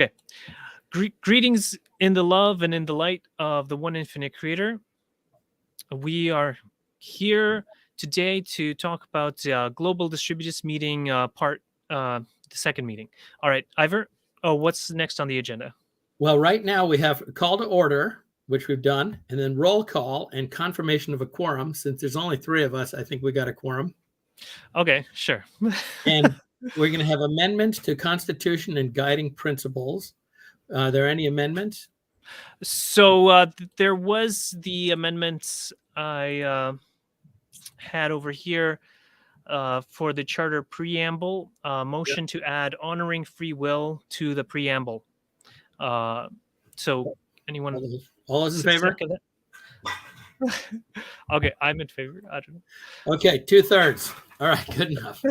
Okay. Greetings in the love and in the light of the one infinite creator. We are here today to talk about Global Distributists meeting the second meeting. All right, Ivor, what's next on the agenda? Well, right now we have a call to order, which we've done, and then roll call and confirmation of a quorum. Since there's only 3 of us, I think we got a quorum. Okay, sure. And we're going to have amendments to Constitution and guiding principles. Are there any amendments? So there was the amendments I had over here for the charter preamble, motion to add honoring free will to the preamble. So anyone? All those in favor? Okay, I'm in favor. I don't know. Okay, 2/3. All right, good enough.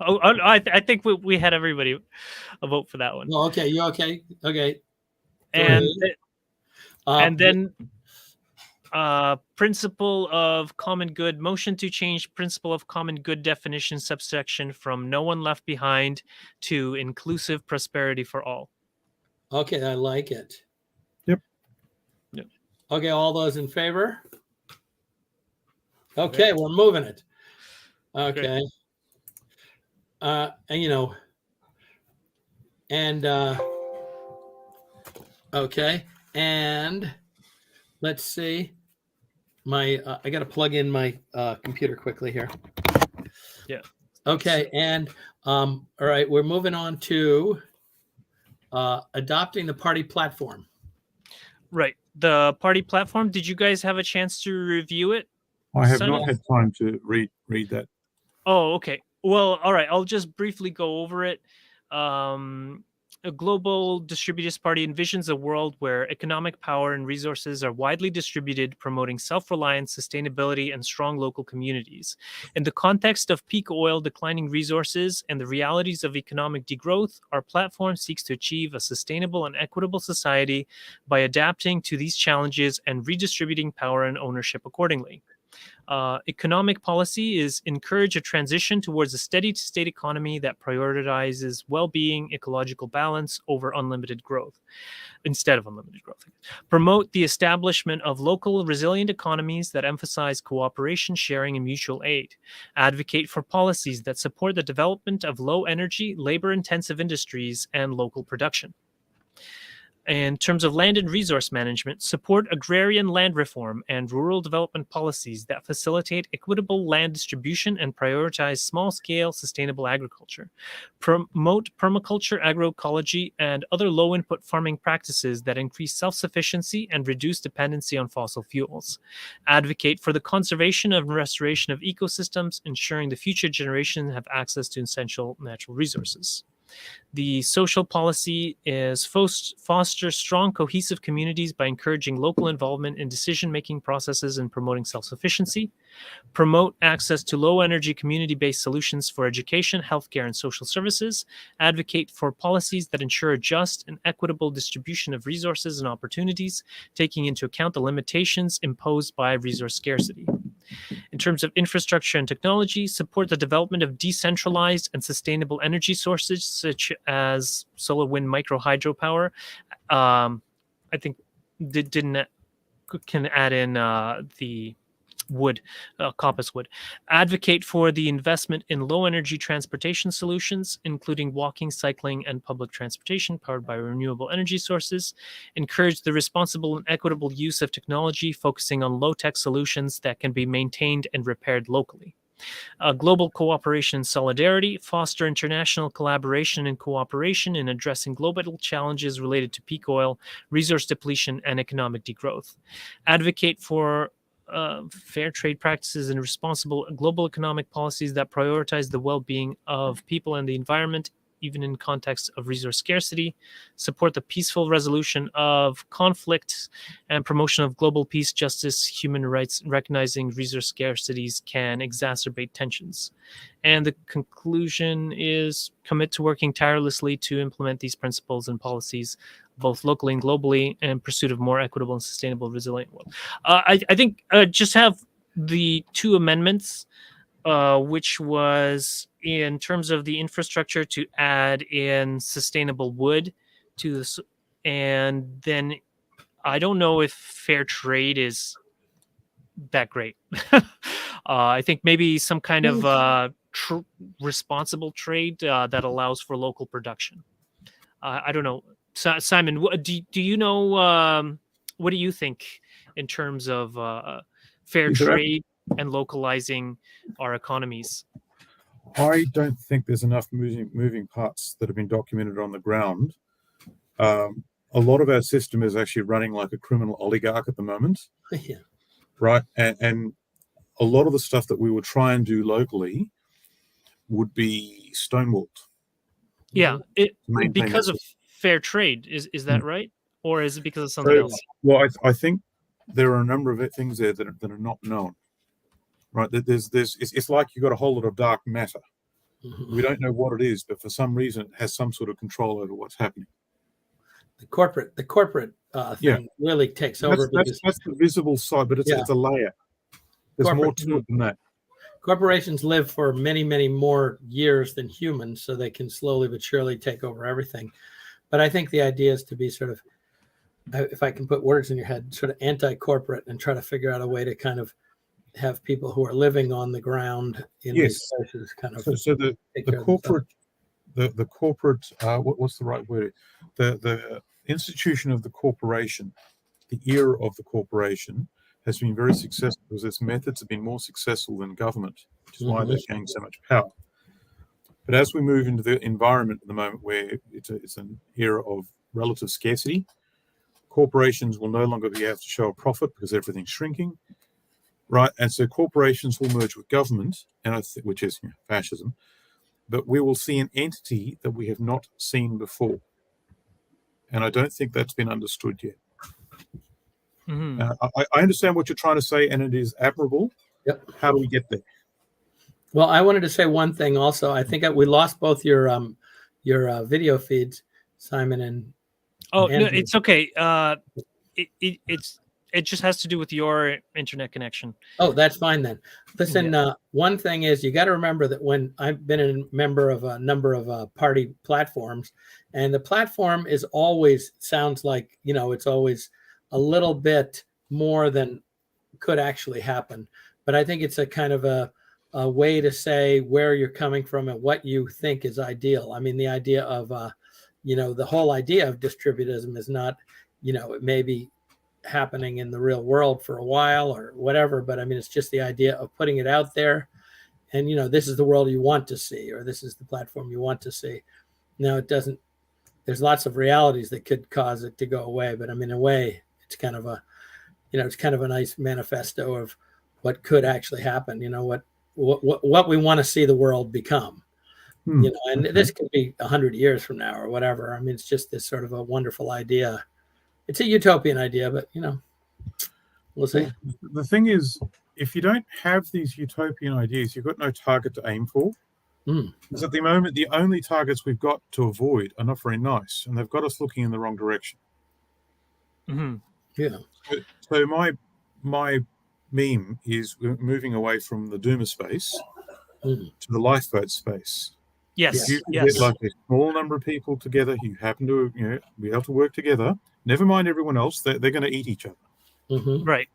I think we had everybody a vote for that one. Oh, okay, you okay? Okay. And then principle of common good, motion to change principle of common good definition subsection from no one left behind to inclusive prosperity for all. Okay, I like it. Yep. Okay, all those in favor? Okay, we're moving it. Okay. Okay, and let's see. I got to plug in my computer quickly here. Yeah. Okay, and all right, we're moving on to adopting the party platform. Right. The party platform. Did you guys have a chance to review it? I have not had time to read that. Oh, okay. Well, all right. I'll just briefly go over it. A global distributist party envisions a world where economic power and resources are widely distributed, promoting self-reliance, sustainability, and strong local communities. In the context of peak oil, declining resources, and the realities of economic degrowth, our platform seeks to achieve a sustainable and equitable society by adapting to these challenges and redistributing power and ownership accordingly. Economic policy is encourage a transition towards a steady state economy that prioritizes well-being, ecological balance over unlimited growth, instead of unlimited growth. Promote the establishment of local resilient economies that emphasize cooperation, sharing, and mutual aid. Advocate for policies that support the development of low-energy, labor-intensive industries and local production. In terms of land and resource management, support agrarian land reform and rural development policies that facilitate equitable land distribution and prioritize small-scale sustainable agriculture. Promote permaculture, agroecology, and other low-input farming practices that increase self-sufficiency and reduce dependency on fossil fuels. Advocate for the conservation and restoration of ecosystems, ensuring the future generations have access to essential natural resources. The social policy is foster strong, cohesive communities by encouraging local involvement in decision-making processes and promoting self-sufficiency. Promote access to low-energy community-based solutions for education, healthcare, and social services. Advocate for policies that ensure a just and equitable distribution of resources and opportunities, taking into account the limitations imposed by resource scarcity. In terms of infrastructure and technology, support the development of decentralized and sustainable energy sources such as solar, wind, micro hydropower. I think can add in the wood, coppice wood. Advocate for the investment in low energy transportation solutions, including walking, cycling, and public transportation powered by renewable energy sources. Encourage the responsible and equitable use of technology, focusing on low-tech solutions that can be maintained and repaired locally. Global cooperation and solidarity, foster international collaboration and cooperation in addressing global challenges related to peak oil, resource depletion, and economic degrowth. Advocate for fair trade practices and responsible global economic policies that prioritize the well-being of people and the environment, even in context of resource scarcity. Support the peaceful resolution of conflicts and promotion of global peace, justice, human rights, recognizing resource scarcities can exacerbate tensions. And the conclusion is commit to working tirelessly to implement these principles and policies both locally and globally, in pursuit of more equitable and sustainable, resilient world. I think just have the 2 amendments, which was in terms of the infrastructure to add in sustainable wood to this, and then I don't know if fair trade is that great. I think maybe some kind of responsible trade that allows for local production. I don't know. Simon, do you know, what do you think in terms of fair trade and localizing our economies? I don't think there's enough moving parts that have been documented on the ground. A lot of our system is actually running like a criminal oligarch at the moment. Yeah. Right. And a lot of the stuff that we would try and do locally would be stonewalled. Yeah, because of fair trade. Is that right? Or is it because of something else? Well, I think there are a number of things there that are not known. Right. It's like you've got a whole lot of dark matter. We don't know what it is, but for some reason it has some sort of control over what's happening. The corporate thing really takes over. That's the visible side, but it's a layer. There's more to it than that. Corporations live for many, many more years than humans, so they can slowly but surely take over everything. But I think the idea is to be sort of, if I can put words in your head, sort of anti-corporate and try to figure out a way to kind of have people who are living on the ground in these places kind of. So the corporate, what's the right word? The institution of the corporation, the era of the corporation, has been very successful because its methods have been more successful than government, which is why they're gaining so much power. But as we move into the environment at the moment where it's an era of relative scarcity, corporations will no longer be able to show a profit because everything's shrinking, right? And so corporations will merge with government, which is fascism, but we will see an entity that we have not seen before. And I don't think that's been understood yet. I understand what you're trying to say, and it is admirable. Yep. How do we get there? Well, I wanted to say one thing also. I think we lost both your video feeds, Simon and. Oh, Andrew. No, it's okay. It just has to do with your internet connection. Oh, that's fine then. Listen, one thing is you got to remember that when I've been a member of a number of party platforms, and the platform is always sounds like, it's always a little bit more than could actually happen. But I think it's a kind of a way to say where you're coming from and what you think is ideal. I mean, the idea of, the whole idea of distributism is not, it may be happening in the real world for a while or whatever, but I mean, it's just the idea of putting it out there and, this is the world you want to see, or this is the platform you want to see. Now, it doesn't, there's lots of realities that could cause it to go away, but I mean, in a way, it's kind of a, it's kind of a nice manifesto of what could actually happen, what we want to see the world become, and this could be 100 years from now or whatever. I mean, it's just this sort of a wonderful idea. It's a utopian idea, but, we'll see. The thing is, if you don't have these utopian ideas, you've got no target to aim for. Because at the moment, the only targets we've got to avoid are not very nice, and they've got us looking in the wrong direction. Yeah. So my meme is moving away from the doomer space to the lifeboat space. Yes. You get like a small number of people together who happen to be able to work together. Never mind everyone else; they're going to eat each other. Right.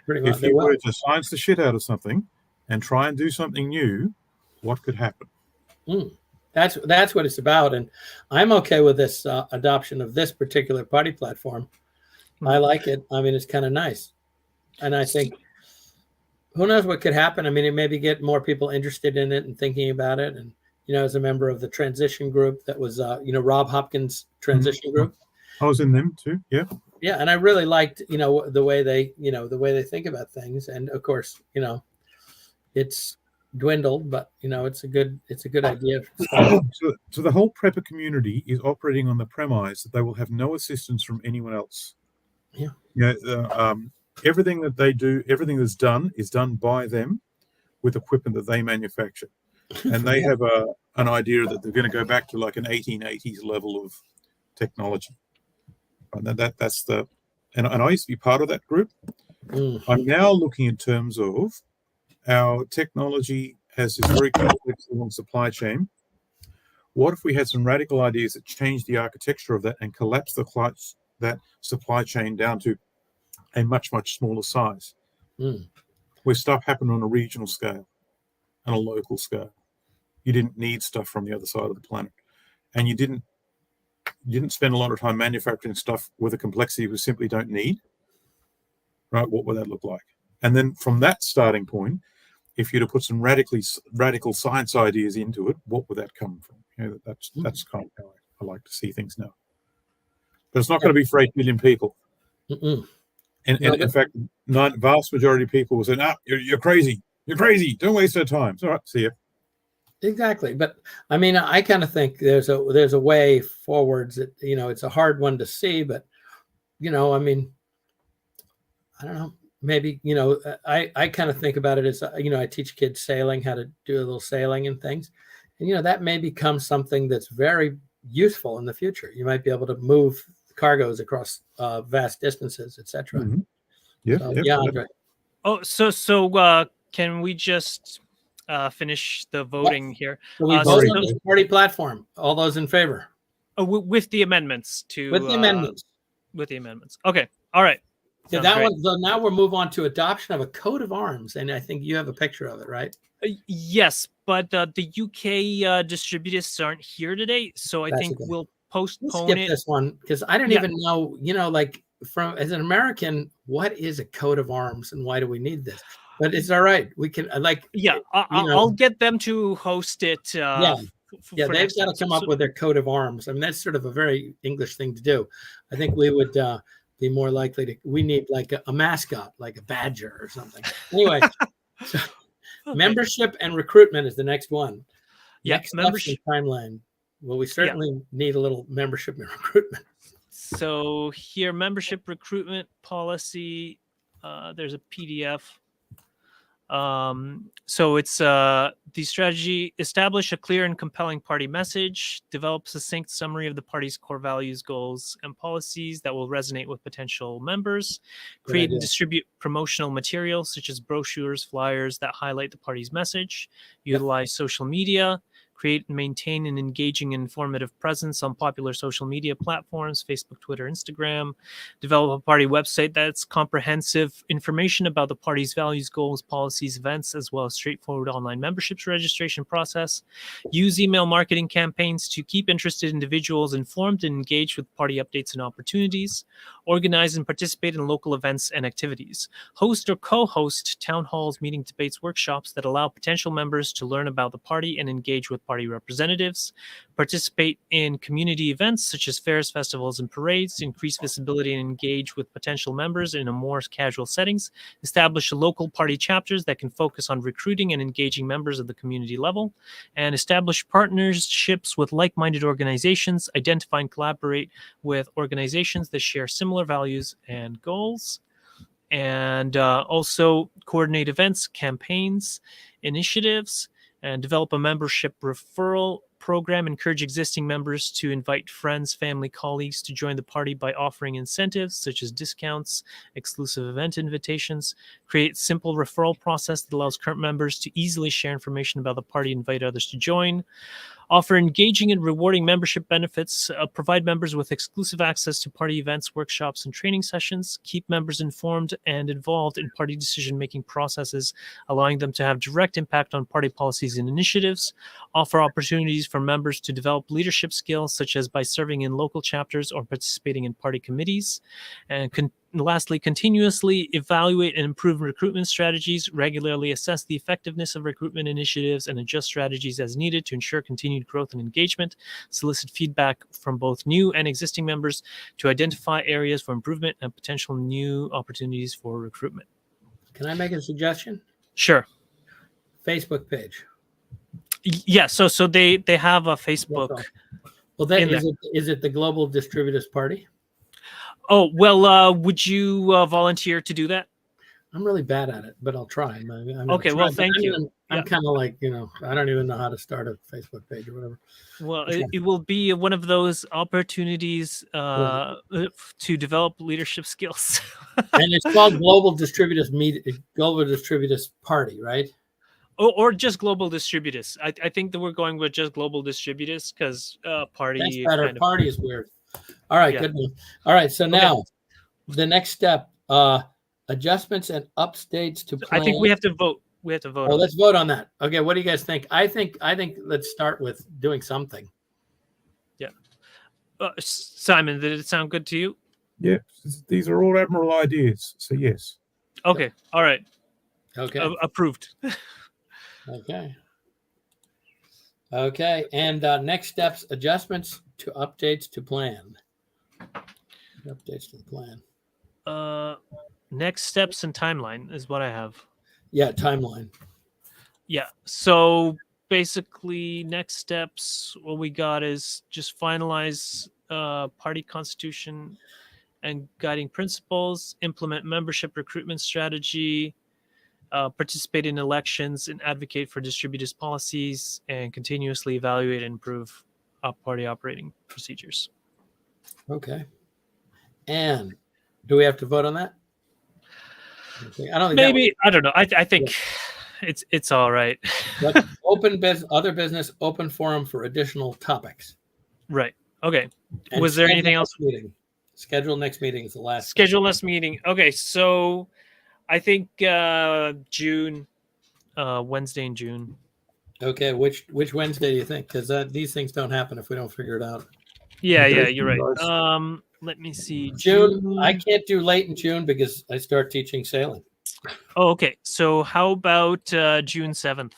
If you were to science the shit out of something and try and do something new, what could happen? That's what it's about, and I'm okay with this adoption of this particular party platform. I like it. I mean, it's kind of nice, and I think who knows what could happen. I mean, it maybe get more people interested in it and thinking about it. And as a member of the transition group that was, Rob Hopkins' transition group, I was in them too. Yeah. Yeah, and I really liked, the way they think about things, and of course, it's dwindled, but it's a good idea. So the whole prepper community is operating on the premise that they will have no assistance from anyone else. Yeah. Everything that they do, everything that's done is done by them with equipment that they manufacture, and they have an idea that they're going to go back to like an 1880s level of technology. And that's the, and I used to be part of that group. I'm now looking in terms of our technology has this very complex long supply chain. What if we had some radical ideas that changed the architecture of that and collapsed that supply chain down to a much, much smaller size, where stuff happened on a regional scale and a local scale? You didn't need stuff from the other side of the planet, and you didn't spend a lot of time manufacturing stuff with a complexity we simply don't need. Right? What would that look like? And then from that starting point, if you'd have put some radical science ideas into it, what would that come from? That's kind of how I like to see things now. But it's not going to be for 8 million people. And in fact, vast majority of people will say, you're crazy. You're crazy. Don't waste our time. It's all right. See you. Exactly. But I mean, I kind of think there's a way forwards that, it's a hard one to see, but, I mean, I don't know. Maybe, I kind of think about it as, I teach kids sailing, how to do a little sailing and things. And, that may become something that's very useful in the future. You might be able to move cargoes across vast distances, etc. Mm-hmm. Yeah. So, yeah, Andre. Oh, so can we just finish the voting here? So we vote on the party platform. All those in favor? With the amendments to... With the amendments. With the amendments. Okay. All right. So that one. So now we'll move on to adoption of a coat of arms, and I think you have a picture of it, right? Yes, but the UK distributists aren't here today, so I think we'll postpone skip this one because I don't even know. Like as an American, what is a coat of arms, and why do we need this? But it's all right. We can I'll get them to host it. They've got to come up with their coat of arms. I mean, that's sort of a very English thing to do. I think we would be more likely to. We need like a mascot, like a badger or something. Anyway, so membership and recruitment is the next one. Next membership timeline. Well, we certainly need a little membership and recruitment. So here, membership recruitment policy. There's a PDF. So it's the strategy: establish a clear and compelling party message, develop a succinct summary of the party's core values, goals, and policies that will resonate with potential members, create and distribute promotional materials such as brochures, flyers that highlight the party's message, utilize social media, create and maintain an engaging and informative presence on popular social media platforms, Facebook, Twitter, Instagram, develop a party website that's comprehensive information about the party's values, goals, policies, events, as well as straightforward online memberships registration process, use email marketing campaigns to keep interested individuals informed and engaged with party updates and opportunities, organize and participate in local events and activities, host or co-host town halls, meeting, debates, workshops that allow potential members to learn about the party and engage with party representatives, participate in community events such as fairs, festivals, and parades, increase visibility and engage with potential members in a more casual settings, establish local party chapters that can focus on recruiting and engaging members at the community level, and establish partnerships with like-minded organizations, identify and collaborate with organizations that share similar values and goals, and also coordinate events, campaigns, initiatives, and develop a membership referral program. Encourage existing members to invite friends, family, colleagues to join the party by offering incentives such as discounts, exclusive event invitations. Create simple referral process that allows current members to easily share information about the party and invite others to join. Offer engaging and rewarding membership benefits, provide members with exclusive access to party events, workshops, and training sessions, keep members informed and involved in party decision-making processes, allowing them to have direct impact on party policies and initiatives, offer opportunities for members to develop leadership skills, such as by serving in local chapters or participating in party committees, and lastly, continuously evaluate and improve recruitment strategies, regularly assess the effectiveness of recruitment initiatives, and adjust strategies as needed to ensure continued growth and engagement, solicit feedback from both new and existing members to identify areas for improvement and potential new opportunities for recruitment. Can I make a suggestion? Sure. Facebook page. Yeah, so they have a Facebook. Well, is it the Global Distributists Party? Oh, well, would you volunteer to do that? I'm really bad at it, but I'll try. Okay, well, thank you. I'm kind of like, I don't even know how to start a Facebook page or whatever. Well, it will be one of those opportunities to develop leadership skills. And it's called Global Distributists Party, right? or just global distributists. I think that we're going with just global distributists because party That's better. kind of, Party is weird. All right, Yeah. good one. All right, so now the next step, adjustments and updates to plan. I think we have to vote. We have to vote. Oh, on let's vote on that. Okay, what do you guys think? I think let's start with doing something. Simon, did it sound good to you? Yeah, these are all admirable ideas. So yes. Okay. All right. Okay. Approved. Okay. Okay, and next steps, adjustments to updates to plan. Updates to the plan. Next steps and timeline is what I have. Yeah, timeline. Yeah. So basically, next steps, what we got is just finalize party constitution and guiding principles, implement membership recruitment strategy, participate in elections and advocate for distributist policies, and continuously evaluate and improve party operating procedures. Okay. And do we have to vote on that? Okay. I don't think Maybe, I don't know. I think it's all right. Open business, other business, open forum for additional topics. Right. Okay. And Was there anything else? Meeting. Schedule next meeting is the last. Schedule next meeting. Okay, so I think June, Wednesday in June. Okay, which Wednesday do you think? Because these things don't happen if we don't figure it out. Yeah, you're right. Let me see. June. I can't do late in June because I start teaching sailing. Oh, okay. So how about June 7th?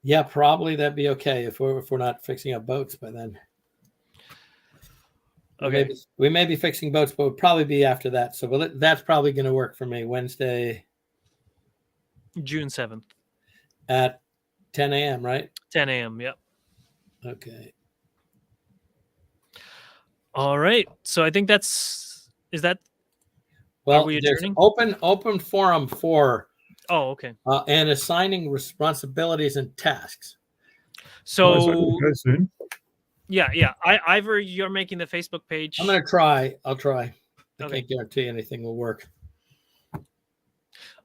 Yeah, probably that'd be okay if we're not fixing up boats by then. Okay. We may be fixing boats, but we'll probably be after that. So that's probably going to work for me. Wednesday, June 7th at 10 a.m., right? 10 a.m. Yep. Okay. All right. So I think is that. Well, are we there's adjourning? open forum for. Oh, okay. And assigning responsibilities and tasks. So soon. Yeah. Ivor, you're making the Facebook page. I'm going to try. I'll try. I Okay. can't guarantee anything will work.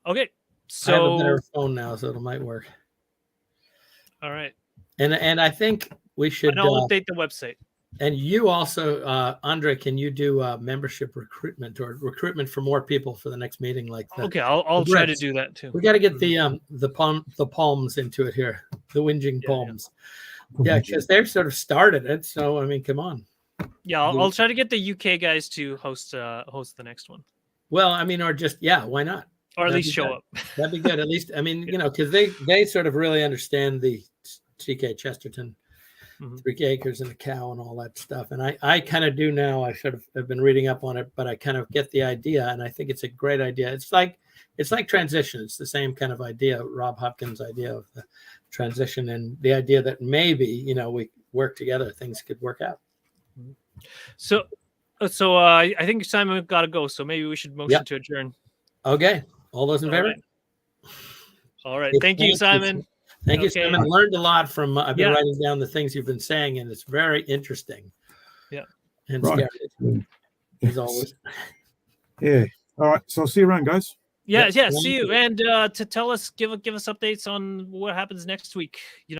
Okay. I have a So better phone now, so it might work. all right. And I think we should. And I'll update the website. And you also, Andre, can you do membership recruitment or recruitment for more people for the next meeting? Like that? Okay, I'll try to do that too. We got to get the palms into it here, the whinging palms. Yeah, because they've sort of started it. So I mean, come on. Yeah, I'll try to get the UK guys to host the next one. Well, I mean, or just why not? Or at least show up. That'd be good. At least, I mean, because they sort of really understand the TK Chesterton. 3 acres and a cow and all that stuff. And I kind of do now. I should have been reading up on it, but I kind of get the idea, and I think it's a great idea. It's like transition. It's the same kind of idea, Rob Hopkins' idea of the transition, and the idea that maybe we work together, things could work out. So I think Simon got to go. So maybe we should motion to adjourn. Okay, all those in favor? All right. Thank you, Simon. Thank you, Simon. Learned a lot from. I've been writing down the things you've been saying, and it's very interesting. Yeah, and scary as always. Yeah. All right. So I'll see you around, guys. Yeah. See you. And to tell us, give us updates on what happens next week.